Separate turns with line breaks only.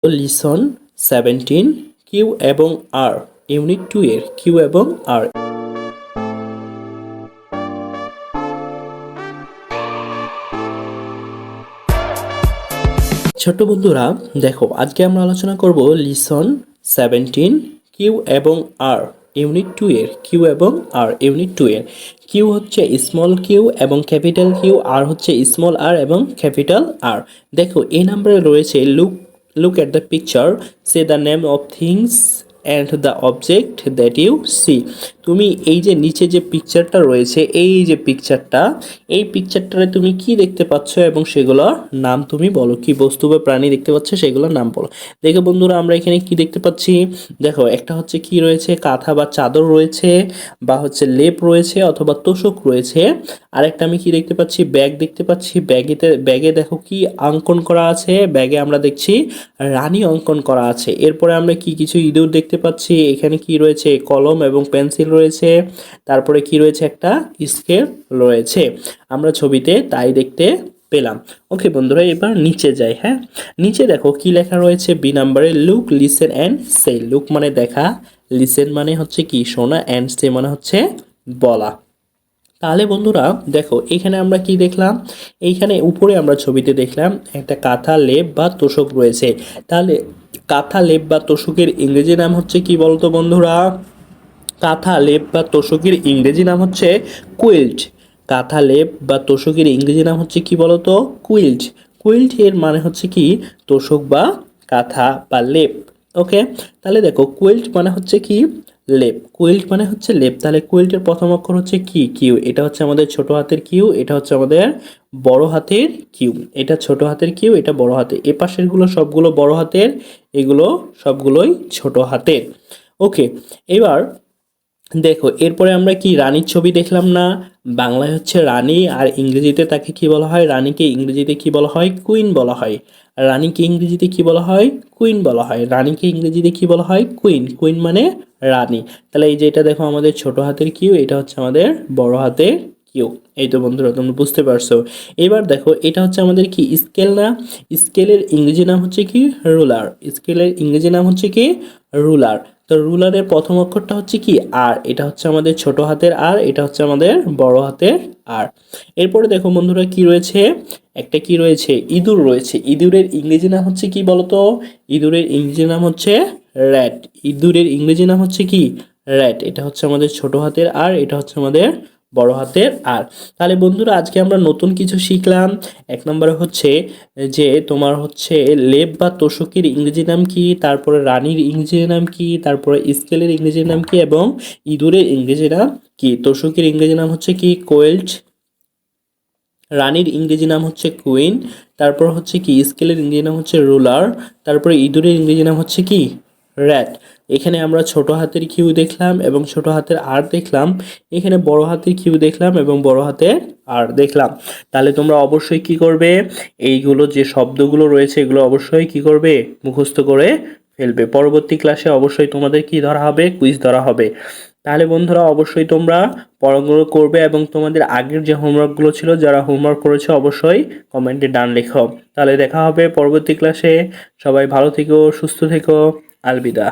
Listen 17 Q এবং আর unit 2 এর Q এবং আর। ছোট্ট বন্ধুরা দেখো, আজকে আমরা আলোচনা করব লিসন 17 কিউ এবং আর ইউনিট 2 এর কিউ এবং আর ইউনিট 2 এর। কিউ হচ্ছে স্মল কিউ এবং ক্যাপিটাল কিউ, আর হচ্ছে স্মল আর এবং ক্যাপিটাল আর। দেখো এই নাম্বারে রয়েছে look at the picture, say the name of things and the object that you see. তুমি এই যে নিচে যে পিকচারটা রয়েছে, এই যে পিকচারটা, এই পিকচারটারে তুমি কি দেখতে পাচ্ছ এবং সেগুলোর নাম তুমি বলো। কি বস্তু বা প্রাণী দেখতে পাচ্ছ সেগুলোর নাম বলো। দেখো বন্ধুরা, আমরা এখানে কি দেখতে পাচ্ছি, দেখো একটা হচ্ছে কি রয়েছে, কাঁথা বা চাদর রয়েছে, বা হচ্ছে লেপ রয়েছে অথবা তোশক রয়েছে। আরেকটা আমি কি দেখতে পাচ্ছি, ব্যাগ দেখতে পাচ্ছি। ব্যাগে দেখো কি অঙ্কন করা আছে, ব্যাগে আমরা দেখছি রানী অঙ্কন করা আছে। এরপরে আমরা কি কিছু ইঁদুর দেখতে পাচ্ছি। এখানে কি রয়েছে, কলম এবং পেন্সিল রয়েছে। তারপরে কি রয়েছে, একটা স্কেল রয়েছে। আমরা ছবিতে তাই দেখতে পেলাম। ওকে বন্ধুরা, এবার নিচে যাই। হ্যাঁ, নিচে দেখো কি লেখা রয়েছে বি নাম্বারে, look listen and say. Look মানে দেখা, লিসেন মানে হচ্ছে কি শোনা, অ্যান্ড সে মানে হচ্ছে বলা। তাহলে বন্ধুরা দেখো, এখানে আমরা কি দেখলাম, এইখানে উপরে আমরা ছবিতে দেখলাম একটা কাঁথা, লেপ বা তোশক রয়েছে। তাহলে কাঁথা, লেপ বা তোশকের ইংরেজি নাম হচ্ছে কি বলতো বন্ধুরা? কাঁথা, লেপ বা তোশকের ইংরেজি নাম হচ্ছে কুইল্ট। কাঁথা, লেপ বা তোশকের ইংরেজি নাম হচ্ছে কি বলতো? কুইল্ট। কুইল্ট এর মানে হচ্ছে কি তোশক বা কাঁথা বা লেপ। ওকে, তাহলে দেখো কুইল্ট মানে হচ্ছে কি লেপ, কুইল্ট মানে হচ্ছে লেপ। তাহলে কুইল্টের প্রথম অক্ষর হচ্ছে কি, কিউ। এটা হচ্ছে আমাদের ছোট হাতের কিউ, এটা হচ্ছে আমাদের বড় হাতের কিউ। এটা ছোট হাতের কিউ, এটা বড় হাতের। এ পাশের গুলো সবগুলো বড় হাতের, এগুলো সবগুলোই ছোট হাতের। ওকে, এবার দেখো এরপরে আমরা কি রানীর ছবি দেখলাম না? বাংলায় হচ্ছে রানী, আর ইংরেজিতে তাকে কি বলা হয়? রানীকে ইংরেজিতে কি বলা হয়? কুইন বলা হয়। রানীকে ইংরেজিতে কি বলা হয়? কুইন বলা হয়। রানীকে ইংরেজিতে কি বলা হয়? কুইন। কুইন মানে রানী। তাহলে এই যে এটা দেখো আমাদের ছোট হাতের কিউ, এটা হচ্ছে আমাদের বড় হাতের কিউ। এই তো বন্ধুরা তোমরা বুঝতে পারছো। এবার দেখো এটা হচ্ছে আমাদের কি স্কেল না? স্কেলের ইংরেজি নাম হচ্ছে কি রুলার। স্কেলের ইংরেজি নাম হচ্ছে কি রুলার। তো রুলারের প্রথম অক্ষরটা হচ্ছে কি আর, এটা হচ্ছে আমাদের ছোট হাতের আর, এটা হচ্ছে আমাদের বড় হাতের আর। এরপরে দেখো বন্ধুরা কি রয়েছে, একটা কি রয়েছে, ইঁদুর রয়েছে। ইঁদুরের ইংরেজি নাম হচ্ছে কি বলতো? ইঁদুরের ইংরেজি নাম হচ্ছে র্যাট। ইঁদুরের ইংরেজি নাম হচ্ছে কি র্যাট। এটা হচ্ছে আমাদের ছোট হাতের আর, এটা হচ্ছে আমাদের বড় হাতের আর। তাহলে বন্ধুরা আজকে আমরা নতুন কিছু শিখলাম। এক নম্বরে হচ্ছে যে তোমার হচ্ছে লেপ বা তোশকের ইংরেজি নাম কি, তারপরে রানীর ইংরেজি নাম কি, তারপরে স্কেলের ইংরেজি নাম কি, এবং ইঁদুরের ইংরেজি নাম কি। তোশকের ইংরেজি নাম হচ্ছে কি কোয়েল্ট, রানীর ইংরেজি নাম হচ্ছে কুইন, তারপর হচ্ছে কি স্কেলের ইংরেজি নাম হচ্ছে রুলার, তারপরে ইঁদুরের ইংরেজি নাম হচ্ছে কি র্যাট। এখানে আমরা ছোট হাতের কিউ দেখলাম এবং ছোট হাতের আর দেখলাম। এখানে বড় হাতের কিউ দেখলাম এবং বড় হাতের আর দেখলাম। তাহলে তোমরা অবশ্যই কি করবে, এইগুলো যে শব্দগুলো রয়েছে এগুলো অবশ্যই কি করবে, মুখস্থ করে ফেলবে। পরবর্তী ক্লাসে অবশ্যই তোমাদের কি ধরা হবে, কুইজ ধরা হবে। তাহলে বন্ধুরা অবশ্যই তোমরা পড়াগুলো করবে এবং তোমাদের আগের যে হোমওয়ার্কগুলো ছিল, যারা হোমওয়ার্ক করেছো অবশ্যই কমেন্টে ডান লেখো। তাহলে দেখা হবে পরবর্তী ক্লাসে। সবাই ভালো থেকো, সুস্থ থেকো। আলবিদা।